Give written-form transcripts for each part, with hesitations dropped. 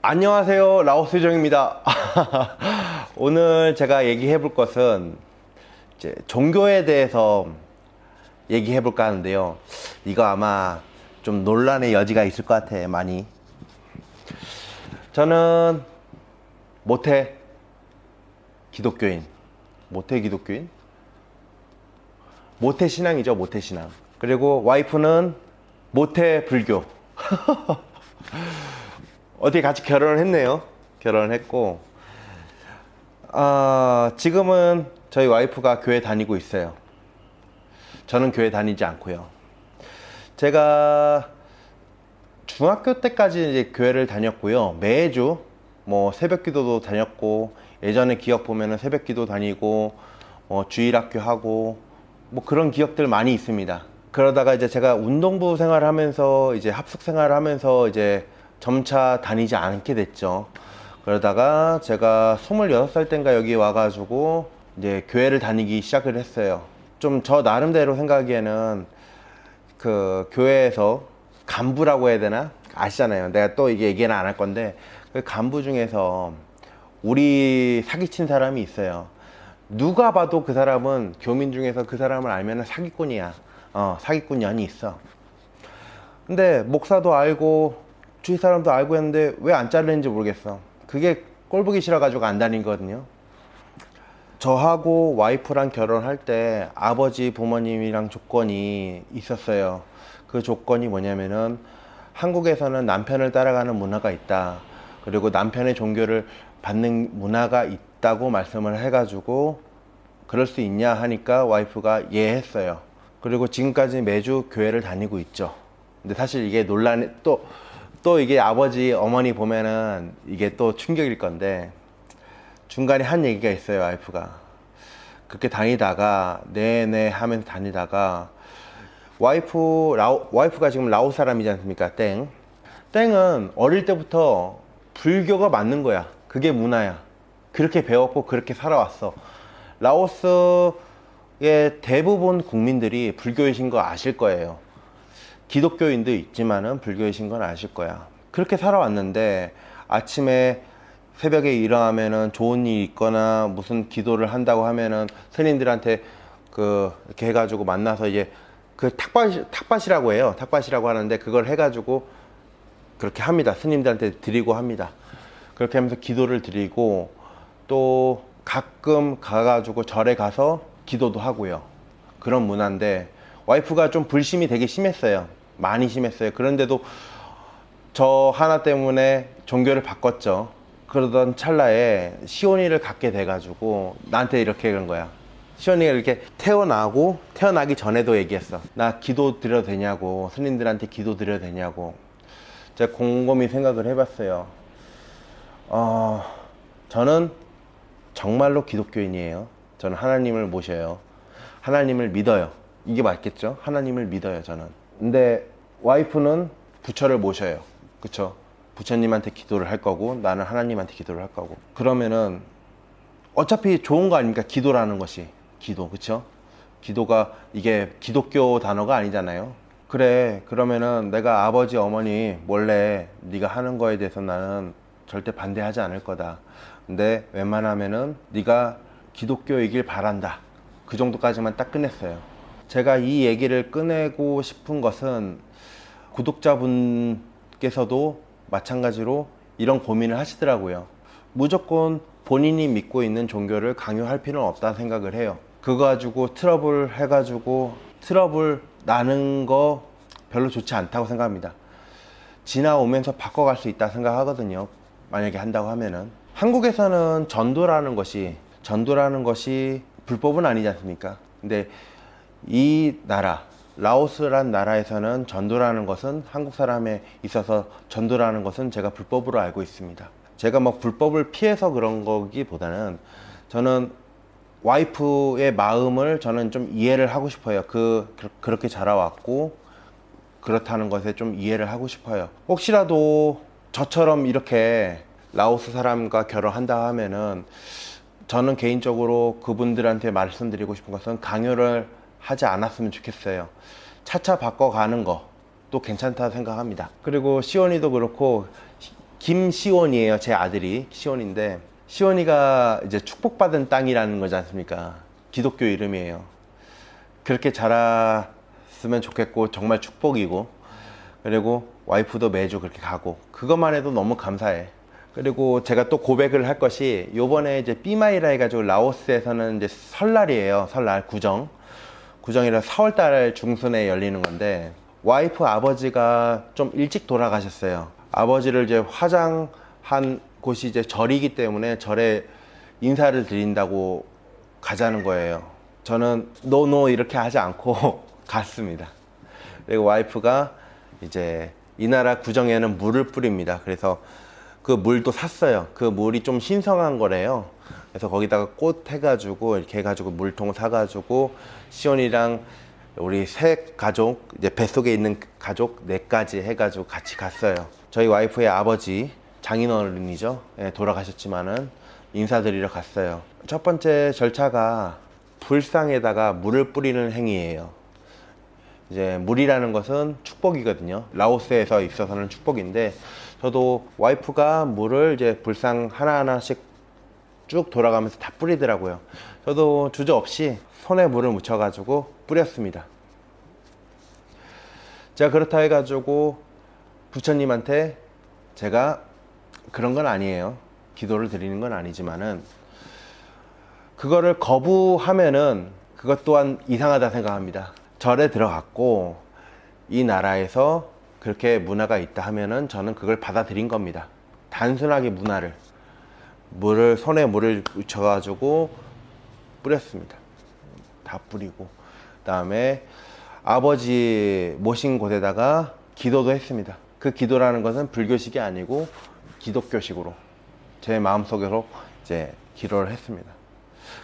안녕하세요, 라오스 정입니다. 오늘 제가 얘기해 볼 것은 이제 종교에 대해서 얘기해 볼까 하는데요. 이거 아마 좀 논란의 여지가 있을 것 같아, 많이. 저는 모태 기독교인, 모태 기독교인? 모태 신앙이죠, 모태 신앙. 그리고 와이프는 모태 불교. 어떻게 같이 결혼을 했네요. 결혼을 했고, 지금은 저희 와이프가 교회 다니고 있어요. 저는 교회 다니지 않고요. 제가 중학교 때까지 이제 교회를 다녔고요. 매주 뭐 새벽 기도도 다녔고, 예전에 기억 보면은 새벽 기도 다니고, 주일학교 하고, 뭐 그런 기억들 많이 있습니다. 그러다가 이제 제가 운동부 생활을 하면서, 이제 합숙 생활을 하면서 이제 점차 다니지 않게 됐죠. 그러다가 제가 26살 땐가 여기 와가지고 이제 교회를 다니기 시작을 했어요. 좀 저 나름대로 생각하기에는 그 교회에서 간부라고 해야 되나? 아시잖아요. 내가 또 이게 얘기는 안 할 건데, 그 간부 중에서 우리 사기친 사람이 있어요. 누가 봐도 그 사람은, 교민 중에서 그 사람을 알면 사기꾼이야. 사기꾼 년이 있어. 근데 목사도 알고 주위 사람도 알고 했는데 왜 안 자르는지 모르겠어. 그게 꼴보기 싫어가지고 안 다니거든요. 저하고 와이프랑 결혼할 때 아버지 부모님이랑 조건이 있었어요. 그 조건이 뭐냐면은 한국에서는 남편을 따라가는 문화가 있다. 그리고 남편의 종교를 받는 문화가 있다고 말씀을 해가지고 그럴 수 있냐 하니까 와이프가 예 했어요. 그리고 지금까지 매주 교회를 다니고 있죠. 근데 사실 이게 논란이 또 이게 아버지 어머니 보면은 이게 또 충격일 건데, 중간에 한 얘기가 있어요. 와이프가 그렇게 다니다가 네네 하면서 다니다가 와이프가 지금 라오스 사람이지 않습니까? 땡은 어릴 때부터 불교가 맞는 거야. 그게 문화야. 그렇게 배웠고 그렇게 살아왔어. 라오스의 대부분 국민들이 불교이신 거 아실 거예요. 기독교인도 있지만은 불교이신 건 아실 거야. 그렇게 살아왔는데 아침에 새벽에 일어나면은 좋은 일 있거나 무슨 기도를 한다고 하면은 스님들한테 이렇게 해가지고 만나서 이제 그 탁밭이라고 해요. 탁밭이라고 하는데 그걸 해가지고 그렇게 합니다. 스님들한테 드리고 합니다. 그렇게 하면서 기도를 드리고 또 가끔 가가지고 절에 가서 기도도 하고요. 그런 문화인데 와이프가 좀 불심이 되게 심했어요. 많이 심했어요. 그런데도 저 하나 때문에 종교를 바꿨죠. 그러던 찰나에 시온이를 갖게 돼가지고 나한테 이렇게 그런 거야. 시온이가 이렇게 태어나기 전에도 얘기했어. 나 기도 드려도 되냐고, 스님들한테 기도 드려도 되냐고. 제가 곰곰이 생각을 해봤어요. 저는 정말로 기독교인이에요. 저는 하나님을 모셔요. 하나님을 믿어요. 이게 맞겠죠? 하나님을 믿어요, 저는. 근데 와이프는 부처를 모셔요. 그쵸? 부처님한테 기도를 할 거고 나는 하나님한테 기도를 할 거고. 그러면은 어차피 좋은 거 아닙니까? 기도라는 것이. 기도, 그쵸? 기도가 이게 기독교 단어가 아니잖아요. 그래, 그러면은 내가 아버지 어머니 몰래 네가 하는 거에 대해서 나는 절대 반대하지 않을 거다. 근데 웬만하면은 네가 기독교이길 바란다. 그 정도까지만 딱 끝냈어요. 제가 이 얘기를 꺼내고 싶은 것은 구독자분께서도 마찬가지로 이런 고민을 하시더라고요. 무조건 본인이 믿고 있는 종교를 강요할 필요는 없다 생각을 해요. 그거 가지고 트러블 해가지고 트러블 나는 거 별로 좋지 않다고 생각합니다. 지나오면서 바꿔갈 수 있다 생각하거든요. 만약에 한다고 하면은. 한국에서는 전도라는 것이 불법은 아니지 않습니까? 근데 이 나라, 라오스란 나라에서는 전도라는 것은, 한국 사람에 있어서 전도라는 것은 제가 불법으로 알고 있습니다. 제가 막 불법을 피해서 그런 거기보다는 저는 와이프의 마음을 저는 좀 이해를 하고 싶어요. 그렇게 자라왔고 그렇다는 것에 좀 이해를 하고 싶어요. 혹시라도 저처럼 이렇게 라오스 사람과 결혼한다 하면은 저는 개인적으로 그분들한테 말씀드리고 싶은 것은 강요를 하지 않았으면 좋겠어요. 차차 바꿔가는 것도 괜찮다 생각합니다. 그리고 시온이도 그렇고 김시원이에요. 제 아들이 시원인데, 시원이가 이제 축복받은 땅이라는 거지 않습니까? 기독교 이름이에요. 그렇게 자랐으면 좋겠고 정말 축복이고, 그리고 와이프도 매주 그렇게 가고, 그것만 해도 너무 감사해. 그리고 제가 또 고백을 할 것이, 요번에 이제 삐마이라 해가지고 라오스에서는 이제 설날이에요. 설날 구정이라 4월달 중순에 열리는 건데, 와이프 아버지가 좀 일찍 돌아가셨어요. 아버지를 이제 화장한 곳이 이제 절이기 때문에 절에 인사를 드린다고 가자는 거예요. 저는 노 이렇게 하지 않고 갔습니다. 그리고 와이프가 이제 이 나라 구정에는 물을 뿌립니다. 그래서 그 물도 샀어요. 그 물이 좀 신성한 거래요. 그래서 거기다가 꽃 해가지고 이렇게 해가지고 물통 사가지고 시온이랑 우리 세 가족, 이제 뱃속에 있는 가족 넷까지 해가지고 같이 갔어요. 저희 와이프의 아버지, 장인어른이죠. 예, 돌아가셨지만은 인사드리러 갔어요. 첫 번째 절차가 불상에다가 물을 뿌리는 행위예요. 이제 물이라는 것은 축복이거든요. 라오스에서 있어서는 축복인데, 저도 와이프가 물을 이제 불상 하나하나씩 쭉 돌아가면서 다 뿌리더라고요. 저도 주저없이 손에 물을 묻혀가지고 뿌렸습니다. 제가 그렇다 해가지고 부처님한테 제가 그런 건 아니에요. 기도를 드리는 건 아니지만은, 그거를 거부하면은 그것 또한 이상하다 생각합니다. 절에 들어갔고 이 나라에서 그렇게 문화가 있다 하면은 저는 그걸 받아들인 겁니다. 단순하게 손에 물을 묻혀가지고 뿌렸습니다. 다 뿌리고, 그 다음에 아버지 모신 곳에다가 기도도 했습니다. 그 기도라는 것은 불교식이 아니고 기독교식으로 제 마음속으로 이제 기도를 했습니다.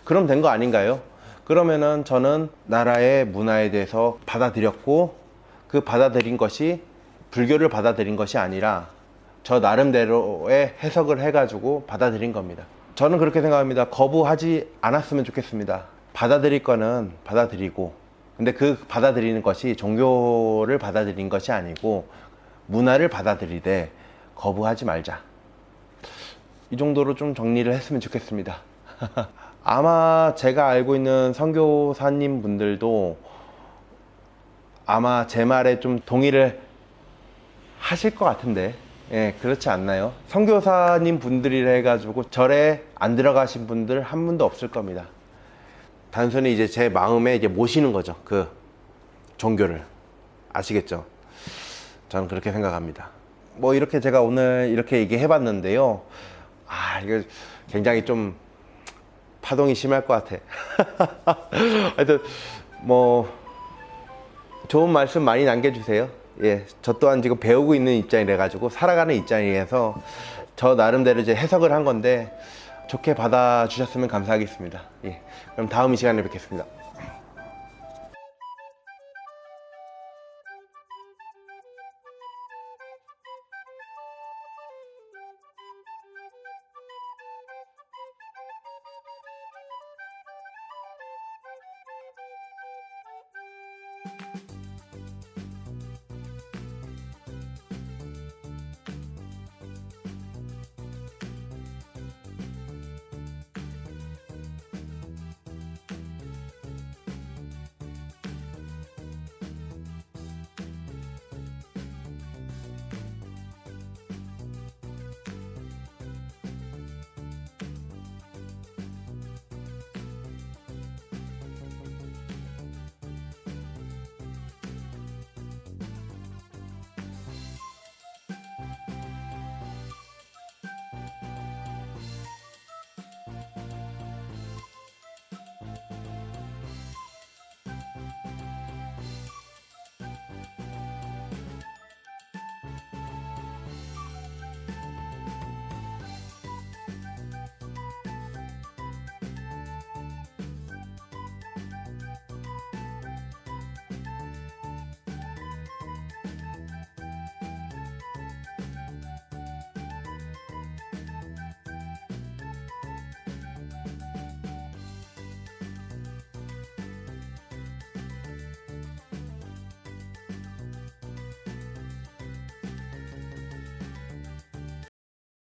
그럼 된 거 아닌가요? 그러면은 저는 나라의 문화에 대해서 받아들였고, 그 받아들인 것이 불교를 받아들인 것이 아니라 저 나름대로의 해석을 해가지고 받아들인 겁니다. 저는 그렇게 생각합니다. 거부하지 않았으면 좋겠습니다. 받아들일 거는 받아들이고, 근데 그 받아들이는 것이 종교를 받아들인 것이 아니고 문화를 받아들이되 거부하지 말자. 이 정도로 좀 정리를 했으면 좋겠습니다. 아마 제가 알고 있는 선교사님 분들도 아마 제 말에 좀 동의를 하실 것 같은데, 예, 그렇지 않나요? 선교사님 분들이라 해가지고 절에 안 들어가신 분들 한 분도 없을 겁니다. 단순히 이제 제 마음에 이제 모시는 거죠. 그 종교를. 아시겠죠? 저는 그렇게 생각합니다. 뭐 이렇게 제가 오늘 이렇게 얘기해 봤는데요. 이거 굉장히 좀 파동이 심할 것 같아. 하여튼 뭐 좋은 말씀 많이 남겨주세요. 예, 저 또한 지금 배우고 있는 입장이라 가지고, 살아가는 입장이라서 저 나름대로 이제 해석을 한 건데 좋게 받아주셨으면 감사하겠습니다. 예, 그럼 다음 시간에 뵙겠습니다.